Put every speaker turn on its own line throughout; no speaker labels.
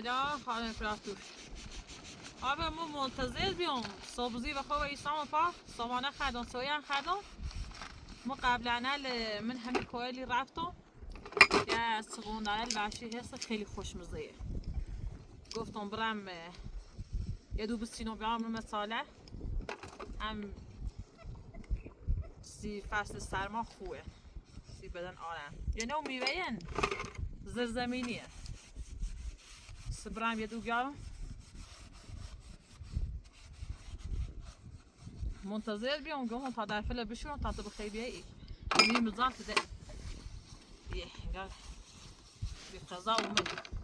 سلام خانم فراتوش آبه ما منتظر بیام سبزی و خواه ایسان پا سامانه خردم سویان خردم ما قبلا من همین کویلی رفتم یه سقوندانه وحشی هست خیلی خوشمزه گفتم برم یه دو بسینو بیام مثاله هم سی فصل سرما خوبه سی بدن آرم یه نوع میوهین زرزمینیه سبرم یه دو بیام منتظر بیام گفتم تا در فیلم بشورم تا تو بخیلی ای میریم مزاق ده یه انگار بی قضا اومد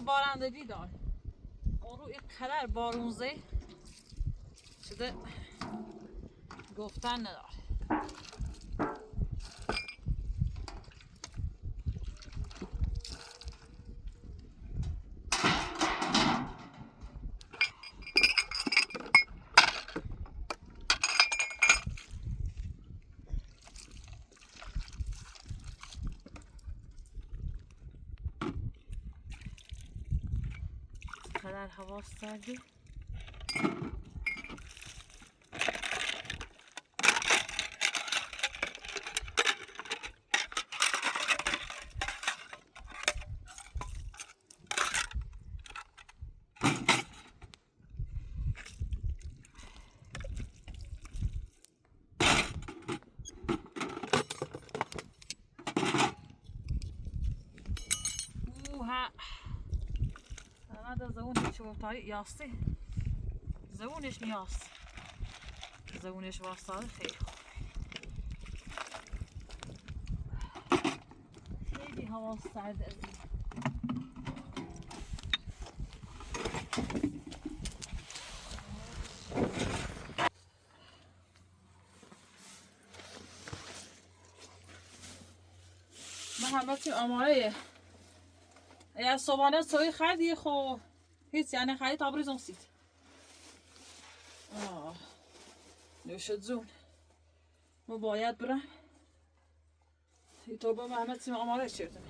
حالا بارندگی دار اون رو این قدر بارونزه شده گفتن نداره قدر هوا سردی اوها هذا زونش شو طريق ياسي زونش نياس زونش وصل خير خیلی هوا سرد از محمد آماره یا صبحانه سوی خریدی خو هیچ یعنی خرید تابریزون سید نوشد زون ما باید برم ای تو با محمد سیم آماره چردم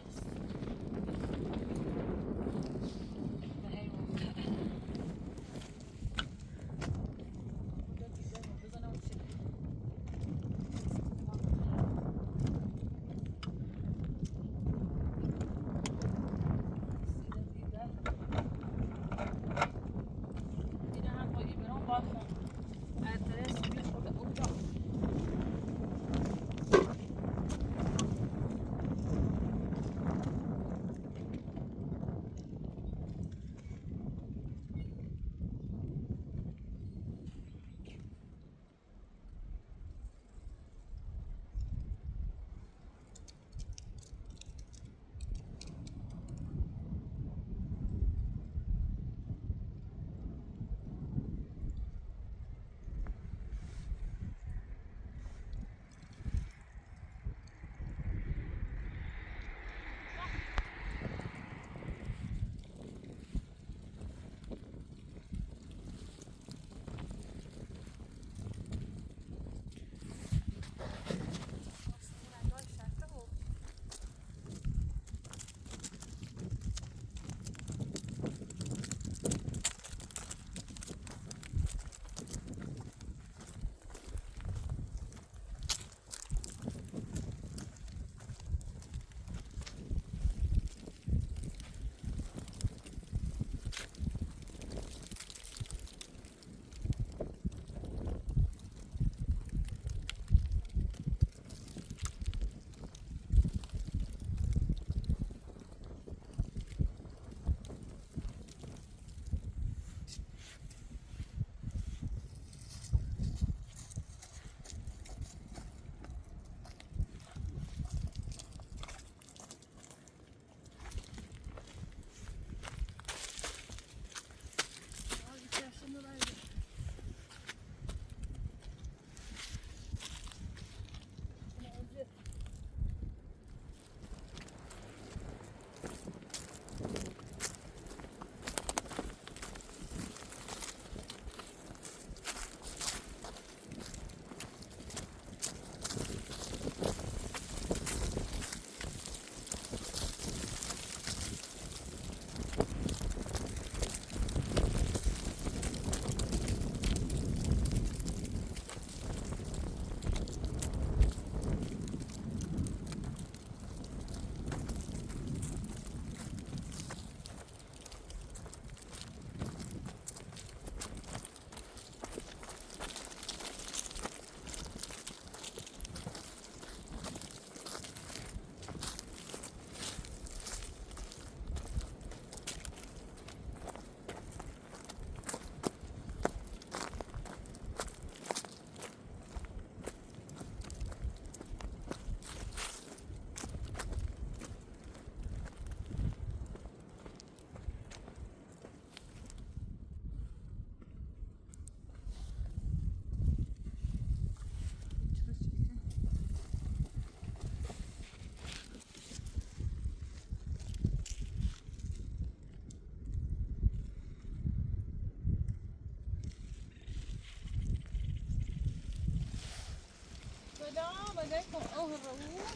بديكم أوه الرؤوس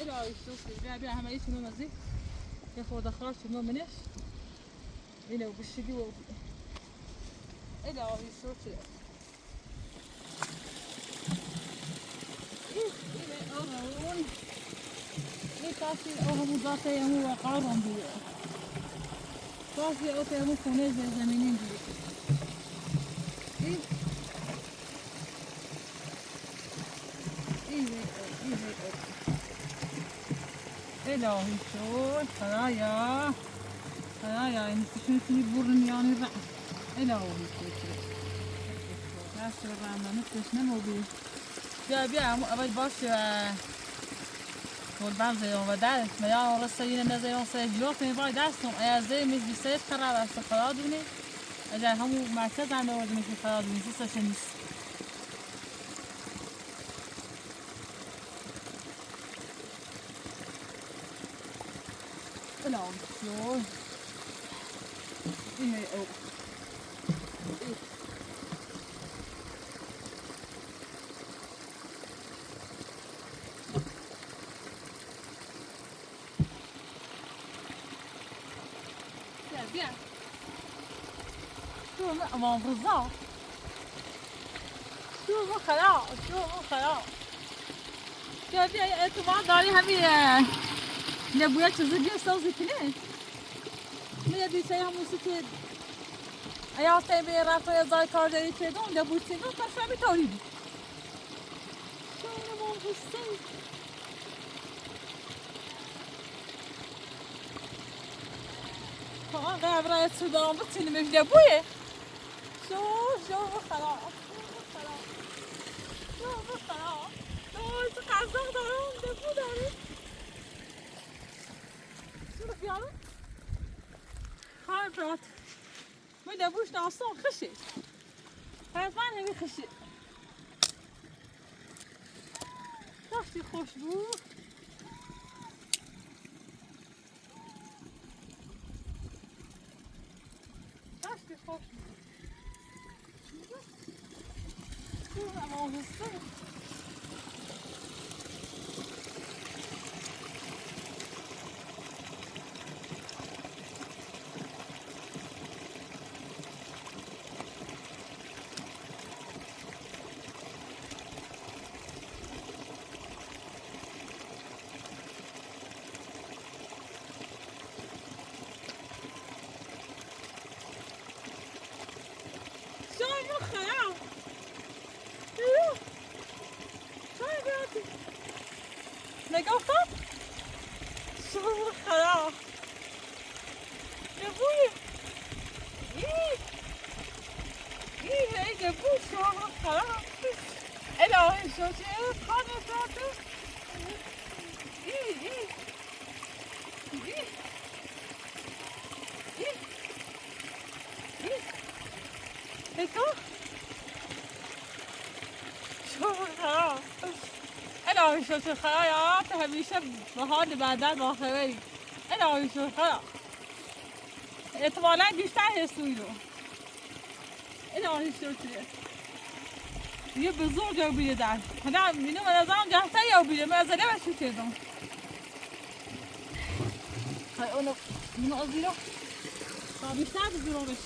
إلى يشوف بيع هم إيش نوم زي ياخد خلاص نوم منش إلى وبشجي و إلى يشوف إلى أوهون إيه كاسي أوه مضاطة هو قارن بيه كاسي أوه مو خناز زمينين بيه إيه إلهي شو خلايا يعني شنو بورن يعني الرأس إلهي شو ناس الرأس نفسش نمو بيه بيا أول باش والبعض زيهم ودال ما يا رسينا زيهم سيجلوك من بعد دستهم أيا زي مش بيصير خراب بس خلاصوني أجا هم معتز عن مواد مش خلاصوني سوسة شنيس إلهي شو إيه أو bien. شو ما بالضبط شو خلاص شو بيا انتو ما داري همي نبويا تزيد صوزي كنيت ميا دي شيء هم وسكت ايا تبي رافع زاي كاردي تدون نبوي تدون فشامي توريدي شو ما بالضبط غير برای سودان بتونی مجده بویه شو خلاص تو قزاق دارم دبو داری شو رو بیارم خواهی برات من دبوش ناستان خشی حتما همی خشی داشتی خوش بود نگفتم شو خلاص نبوی هی نبو شو خلاص الهی شو چه خانه ساته نگاه شو خلاص الهی شو چه خلاص همیشه بهار بعدن با خبری الهی شو خلاص احتمالا بیشتر حسوی رو الهی شو چه یه بزرگ رو بیده در حالا مینو من از آن جهته یا بیده من از اله بشو چیزم خیلی اونو مینو از بیرو تا بیشتر بزرگ بشه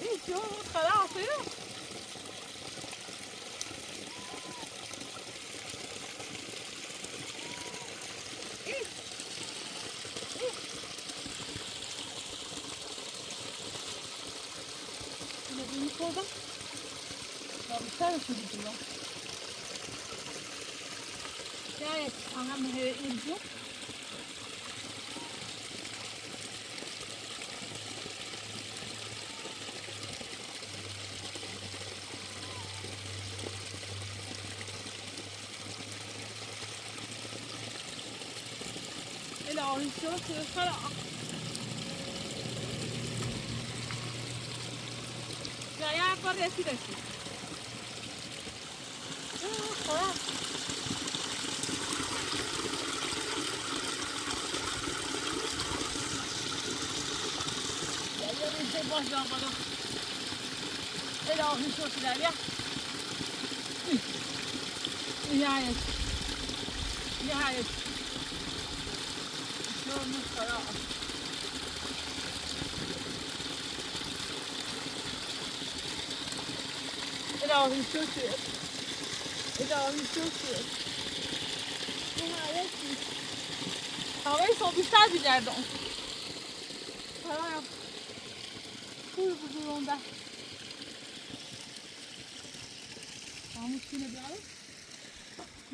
این شو خلاص بیرو Burada ya bir tane çocuk var. Gayet anam ilgi. Ele alışıyor ki falan. Ya por decir así. باش جان خدا الهی شو شده بیا نهایت نهایت شو خدا الهی شو شده الهی شو شده نهایت هوای صبح بیشتر بگردم خدایا پول بزرونده همون چینه بیاره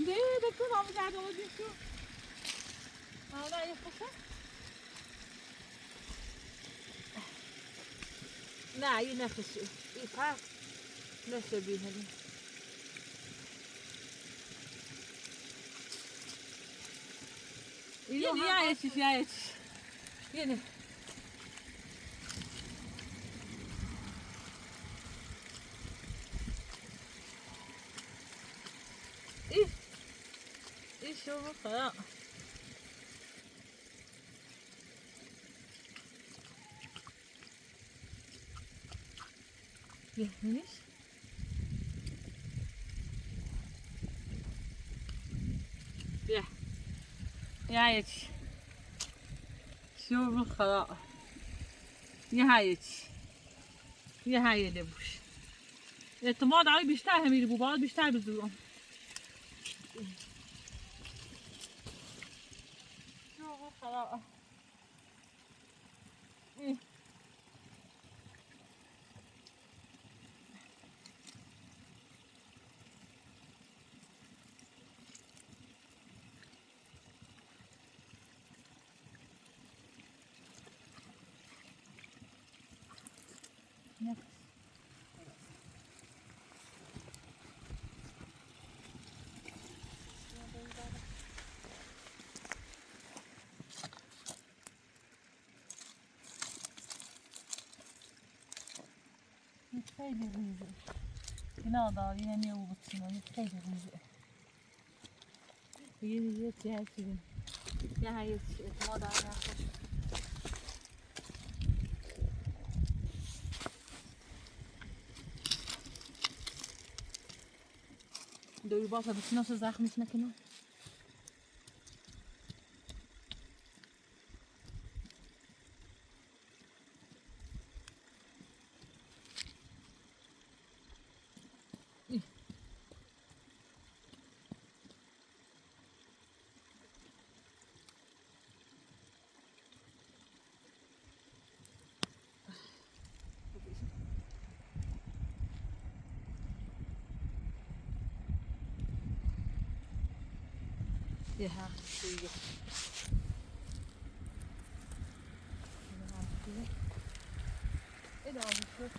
ده دکتر همون گرده و دیشو نه یه خوشه نه یه نخشه این فرق نشه بیهنی یه چیش یه نه این شو بخدا یه نیش بیا یه چی شو بخدا یه لبوش اعتماد علی بیشتر همین بو باید بیشتر بزورم شو بخدا خیلی ریزه اینا داری نمیه او بطینا خیلی ریزه یه چی هستی یه هایی اعتماد آنی هستش دوی باسه بطینا سه زخمش نکنم یه هم دیگه ادامه شد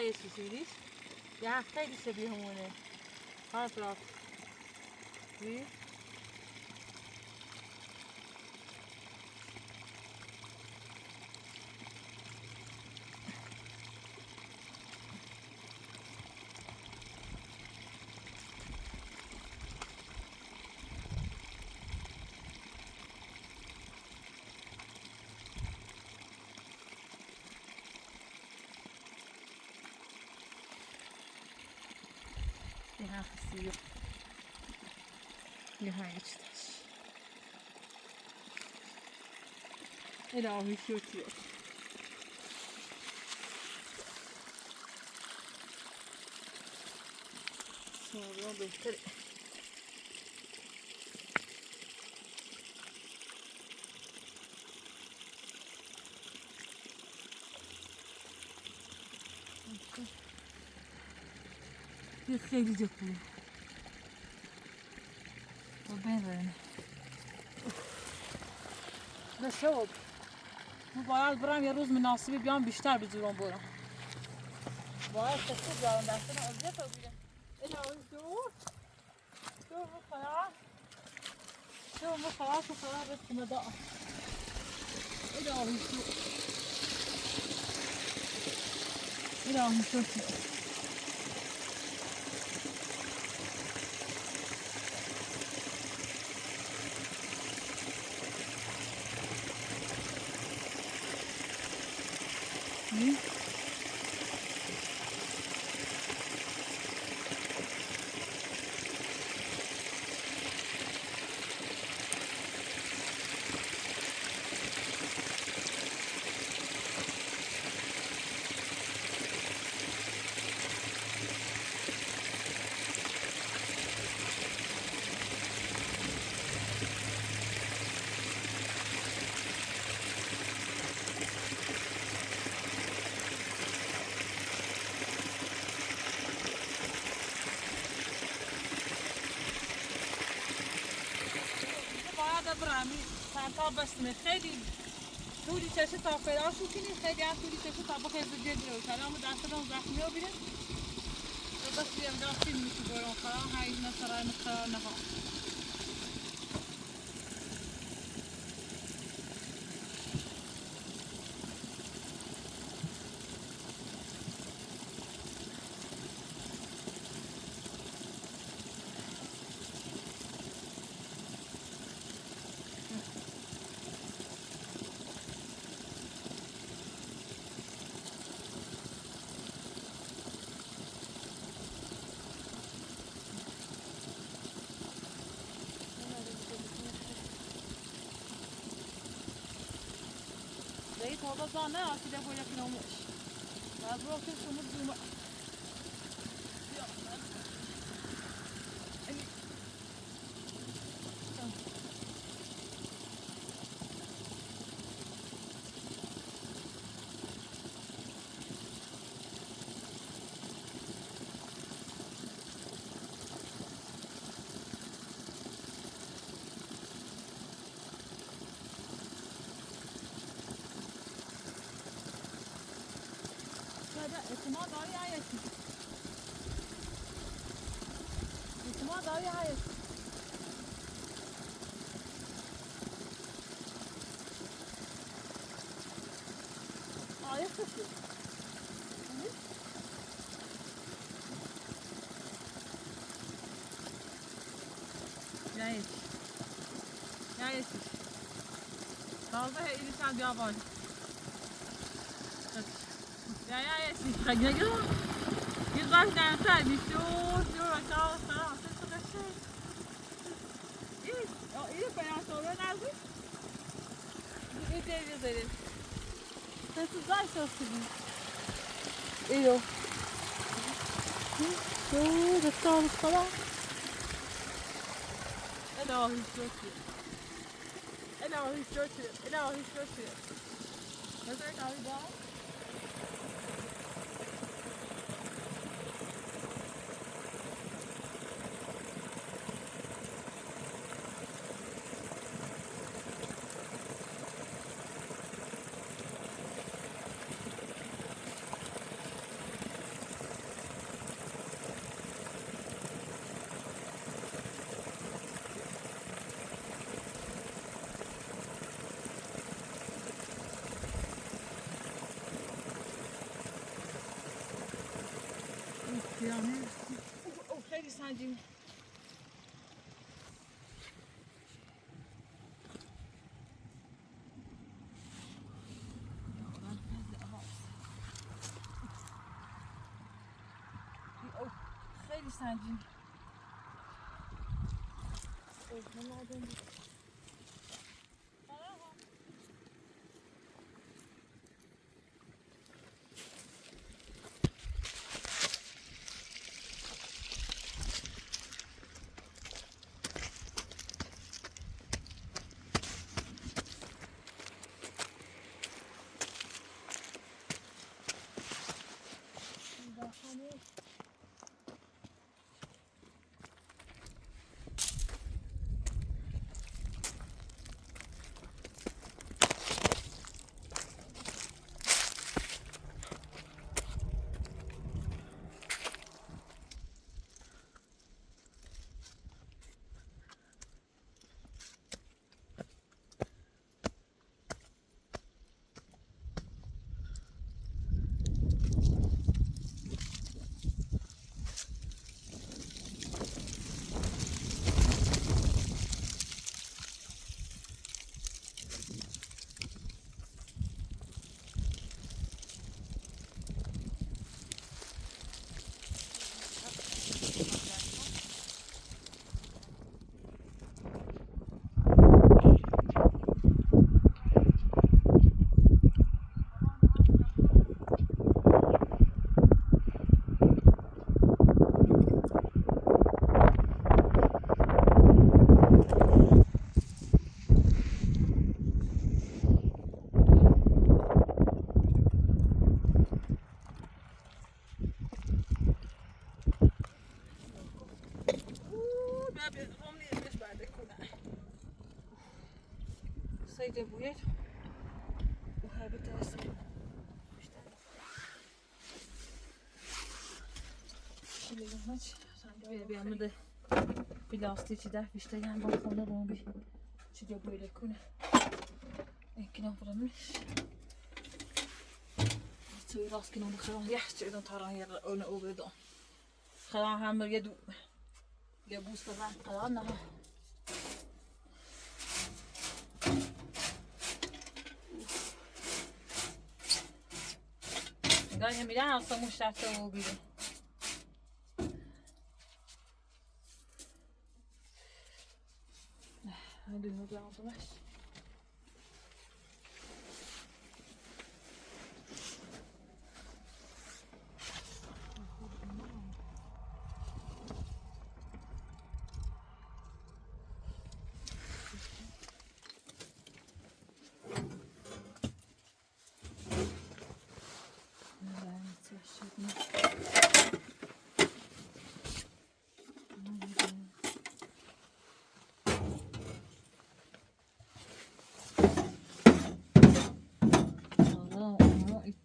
یه چیزی نیست یه خیلی شبیه همونه هاست رفت بی یه هایی چیزش الهی شکر. سوالان بهتره. یه خیلی جا خوبه و ببرنه نشاب. من باید برم یه روز مناسبی بیام بیشتر بجورم برم. باید خسته بیارم دستان اذیت رو بیرم. الهی دور دور بخواهد دور بخواهد بخواهد رسیم دا الهی دور الهی شکر. برمی سرتا بستم خیلی توری چشه تا پیدا شو کنی خیلی هم توری چشه تا بخیر بجدی رو کلام دستم زخمی رو بیرم و بس بیم دستیم میشه برام خواهم هایی نصرای نصرای نها دایی تا بزن نه آسیده باید کنمش و از رو که شما دوما اعتماد داری آیتی اعتماد داری آیتی آیت کشی یایتی یایتی تازه ایلی سن بیابانی یایتی خیلی نگیرم یه قاش نمتر بیشتور جور بچه سلام سه قشه این پیان سوره نزدی این دیگه زدیم سه زای سوستی ایو شو دستان خدا الهی شکر الهی شکر الهی شکر بذار کاری با او خیلی سنجیم خیلی سنجیم بیا مده پلاستیکی ده بیشتر هم با خونه رو بی چی دو بویله کنه این کنم برمش توی راست کنم بخیرم یخ چیدم تاران یه اون او بدم خیرم هم یه دو یه بوست رنگ خیرم نه نگاه همیده هستم مشتفته و بیده هدوی بیام تو مش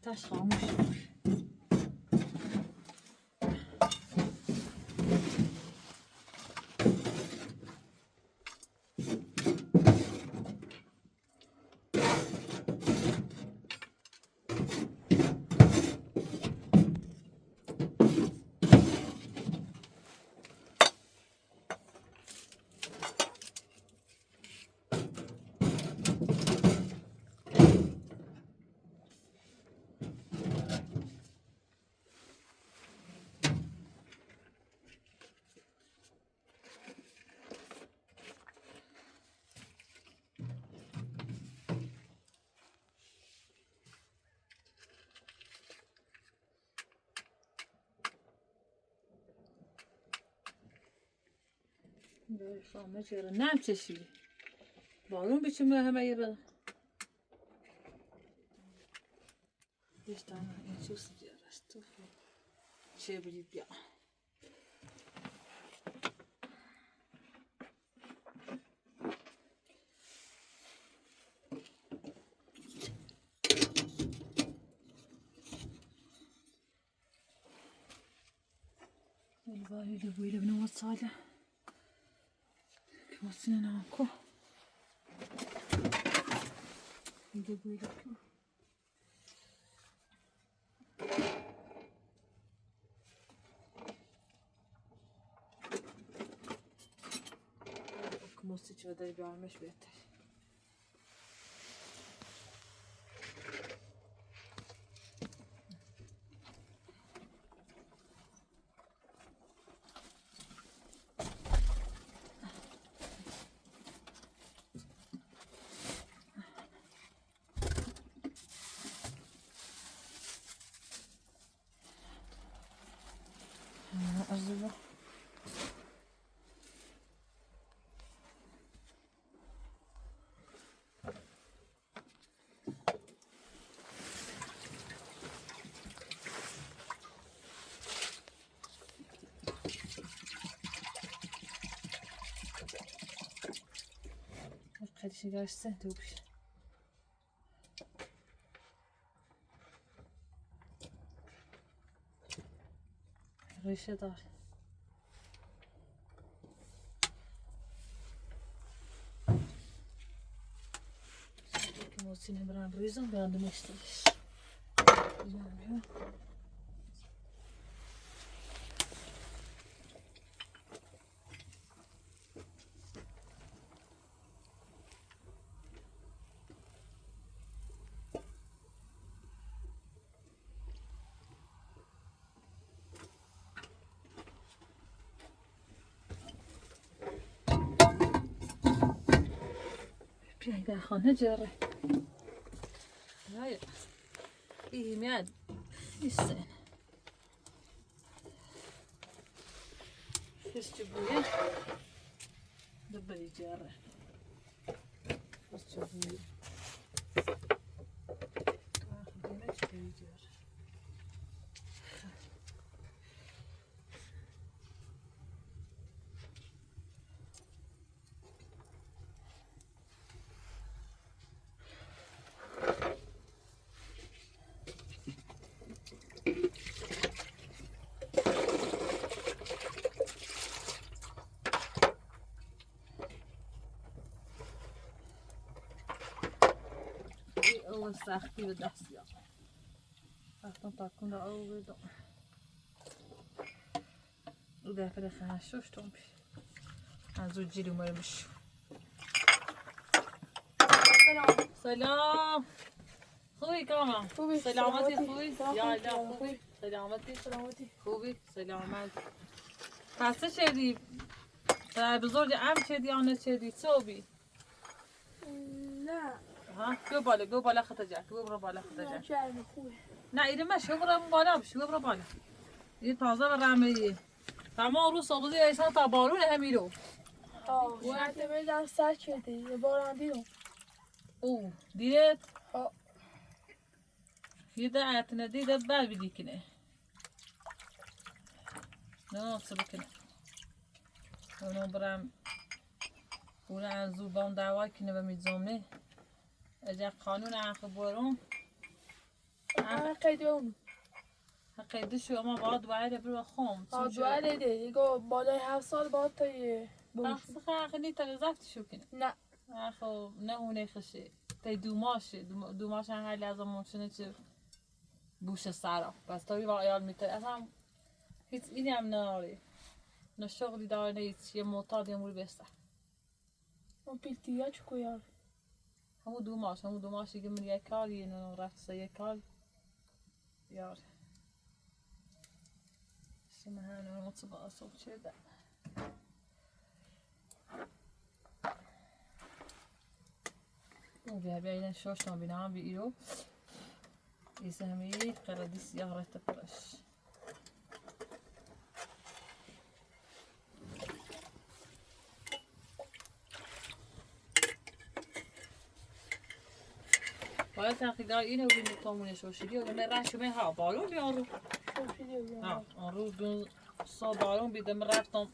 taş kalmış. Böyle şamla çeyrek nem çeşidi. Balon biçimi hemen yere. Bir tane inçüs diyoruz. Çevirip ya. Böyle böyle bir namaz sağla. Kımasını ne yapıyor? Böyle böyle yapıyor. Kıması içine de bir almış beter. Azıcık. Kardeşi gelsin tabii. Rışı da. Kımosini bırak rızım ben de meşteriz. Güzel. Piękna chana dziary. Hayır. İyi mi hadi? İşte. Fısçı buya. Dıbbali dziary. Fısçı buya. Demek ki dziary. سختی به دست بیاد. رفتم تاکون را آوردم. او دفعه خنشوش تون بی. از او جیلو مرمشو. سلام. خوبی کاما؟
خوبی.
سلامتی خوبی؟ یا الله خوبی؟ سلامتی؟ خوبی؟ سلامت. پسته چدی؟ در بزرگ ام چدی آنه چدی؟ صوبی؟
نه.
ها؟ بیا بالا خطا جک. برو بالا خطا
نه
جک.
چرمی خوبه.
نه ایده مشو برو بالا بشو برو بالا. این تازه و رمه تمام روز صبحی ایسان تا بارون همیرو.
شرط بیدم سر کرده یه بارم دیدم.
او دیدت؟
ها.
یه اتنه دیده بل بیدی کنه. نه چه بکنه. اونو برم اون از زوبان دعوای کنه و میزومه. اجا قانون عقب برون.
قیدی اونو.
قیدی شو اما باید باید برو خون.
دواره ده یگو بالای 7 سال باید تا یه بوش.
خیلی نیت زفت شو کنه.
نه.
خب نه اونه خشه. تی دو ماشه هر لحظه ممکنه چه بوش سرا. بس تا بی با ایال میتره. اصلا هیچ اینی هم ناره. نه شغلی داره نه هیچ یه معتاد یه موری بسته.
اون پیلتیا چکو یار.
همون دو ماشی که من یک کاری نه رفت سه یک کار یار. شما هنوز مطبع صبح شده. او بیا این شش تا بینام بیرو. ایسه همی قردی سیاه رت پرش. باید تحقیقات اینو بینی تامونه شوشیدی و من رشمه ها بارون بیارو. آن رو دو سا بارون بیدم رفتم.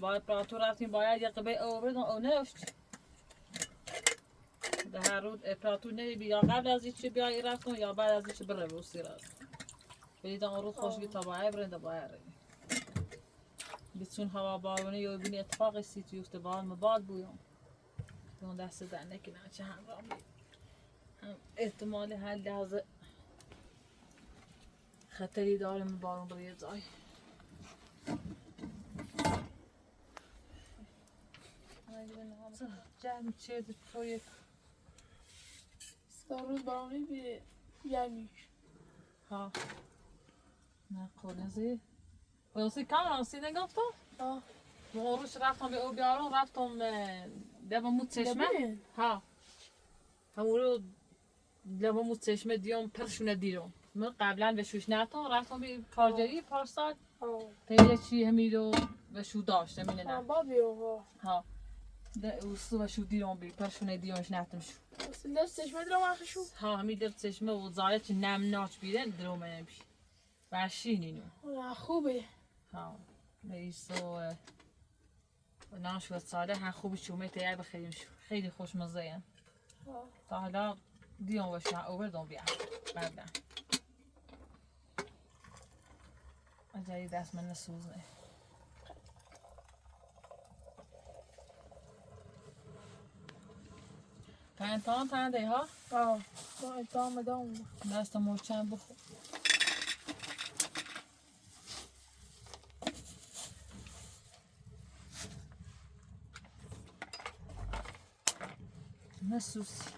باید پراتو رفتیم باید یک قبه آوردم او نشت. ده هر روز پراتو نبی یا قبل از اینکه بیای رفتم یا بعد از اینکه بره روسی رفت. بلیدم اون روز خوشگی تا باید برنده باید ریم. بیتون هوا بارونه یا بینی اتفاقی سیتی افته بار مباد بویم. اون دست در نکنه چه هم را می. احتمال هر لحظه خطری دارم بارون بریه زای. جمع چه توی
سه روز بارونی به یمیش.
ها نه کنزی واسه کام راستی نگفتم
ها.
روش رفتم به او بیارم رفتم دبا مو چشمه ها همون دبا مو چشمه دیام پرشونه دیرم من قبلا به شوش نرفتم رفتم به کارجری پارسال تا چی همیدو و شو داشته مینه نه ها ده اوسو و شو دیرم بی پرشونه دیامش نرفتم شو
اصلا چشمه درام آخشو
ها همین چشمه و زاره چه نم ناچ بیرن درام نمیشه برشین اینو
خوبه
ها ایسو ناش و ساله هم خوبی شومه تیار بخیریم شو خیلی خوشمزه این تا حالا دیام باشه آوردم بیام بعدا اجایی دست من نسوزه تا امتحان تنده ها؟
تا امتحان مدام
دست مرچم بخور نسوسی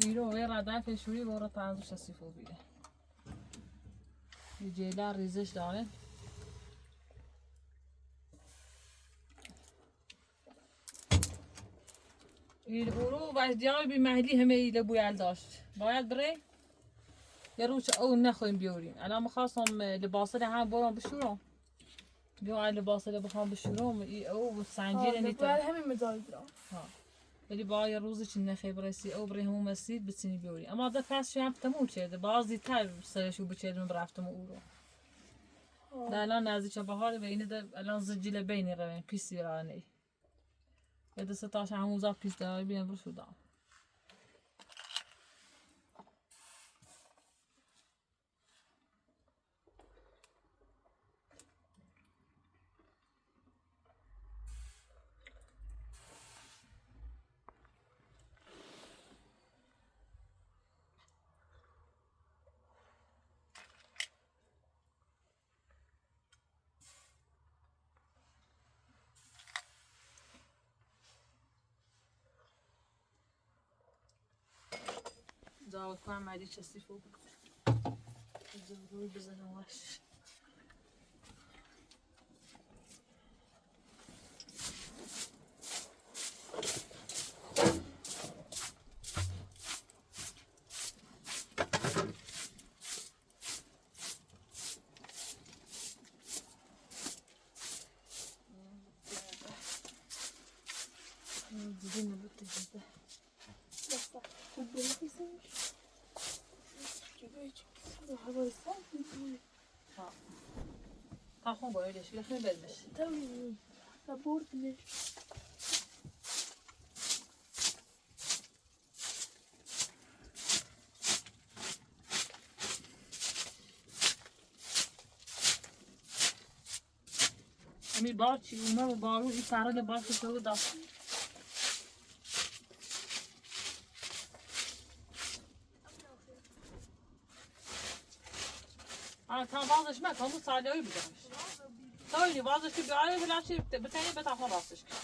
بیرو وی ردن فشوری بارا تنزوش سیفو بیره یه جیلر ریزش داره این برو و دیار بی محلی همه ایله بویل داشت باید بره یه روچ او نخواهیم بیاریم الان میخواستم لباسه هم برام بشورم بیا لباسه بخوام بشورم او سنجیر نیتم
باید همین مزایی برام
ولی با یه روزی چی نخی برسی او بره همون مسید بتونی بیاری اما ده پس شو هم تموم شده بازی تر سرشو بچیدم برفتم او رو ده الان نزدیک بهار و اینه ده الان زنجیل بینی روین پیسی رانی یه ده ستاش هموزا پیس داری بیم رو شدم دعوت کنم مدی چستی فوق روی بزنم وش دیگه نبود دیگه
بس خوب بریزیمش جلوی چیزی هوای سرد می‌کنه
تا خوب بایدش بخیر بدمش
تمام بردمش
امیر بار چی اومد و بارو این سرا لباس تو داد تا وازش مکن مو سالیایی بگمش تا اینی وازش که بیاره بلاشی بتنی بتاخون راستش کن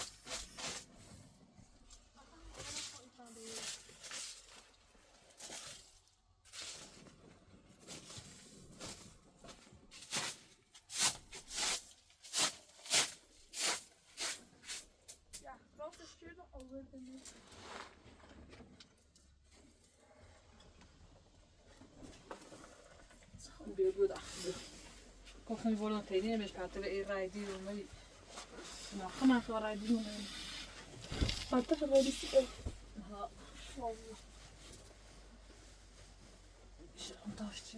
Ja, grote sturen over de muur.
بیا بود اخیر کافی volontaire مش پاتل ای رایدی و می ما خما خو رایدی و می
Wat er wel is er.
ها شام داشت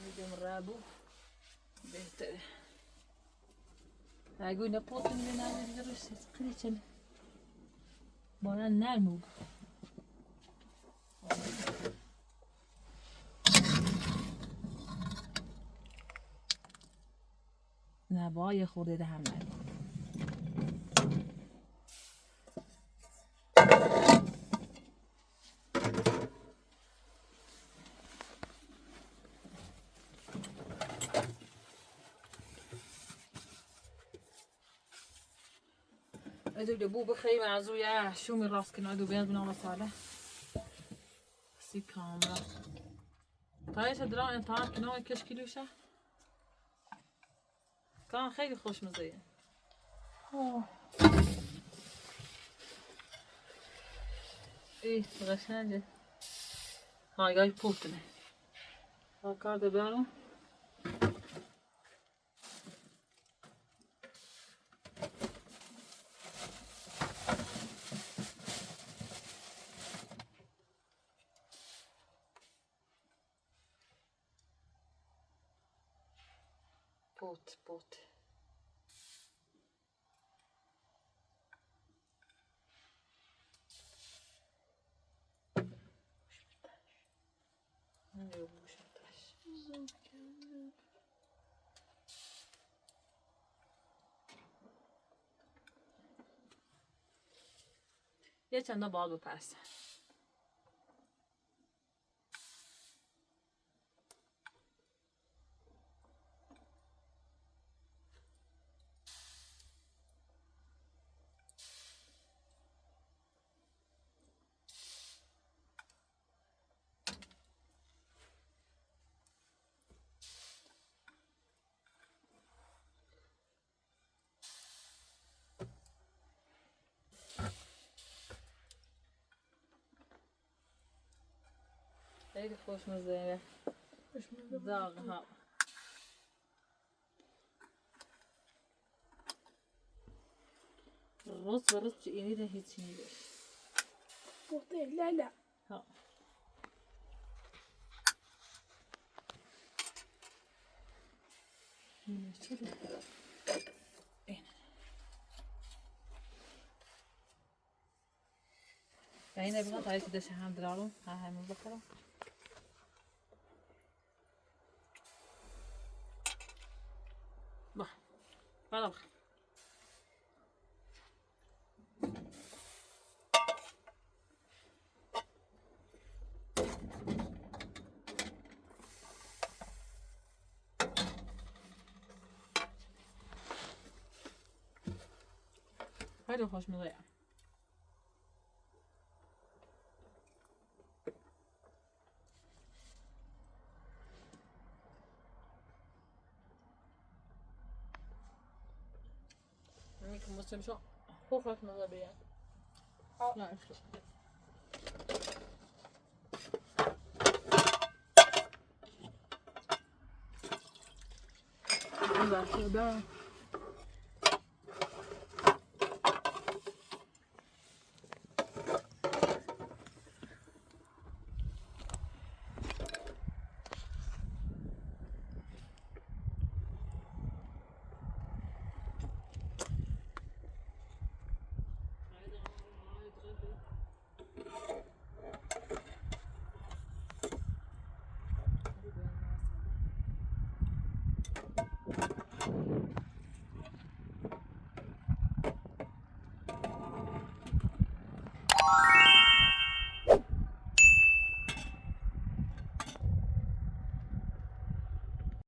میگم رابو بهتره اگه اینا پوتون می‌نامه دیگه روش کلیچن باید نرمو نه با یه خورده ده هم نرمو ادو بو بخیر از روی شو می راست کنه دو بیاد بنام ساله سی کامرا تایش درام امتحان کنه کش کیلوشه کان خیلی خوشمزه ای قشنگه هایگاه پوتنه ها کارده بیارم پوت یه چند بال بپرسن خیلی خوشمزه داغ ها روز و روز چی اینی ده هیچی نیست
Pote, لا
ها چرا این اینه بگم تایی که دشه هم درارم همه بخورم با بالا بخور خیلی خوشمزه Açtım şu koklatmaza bir yer. Ver şu. Ver şurada.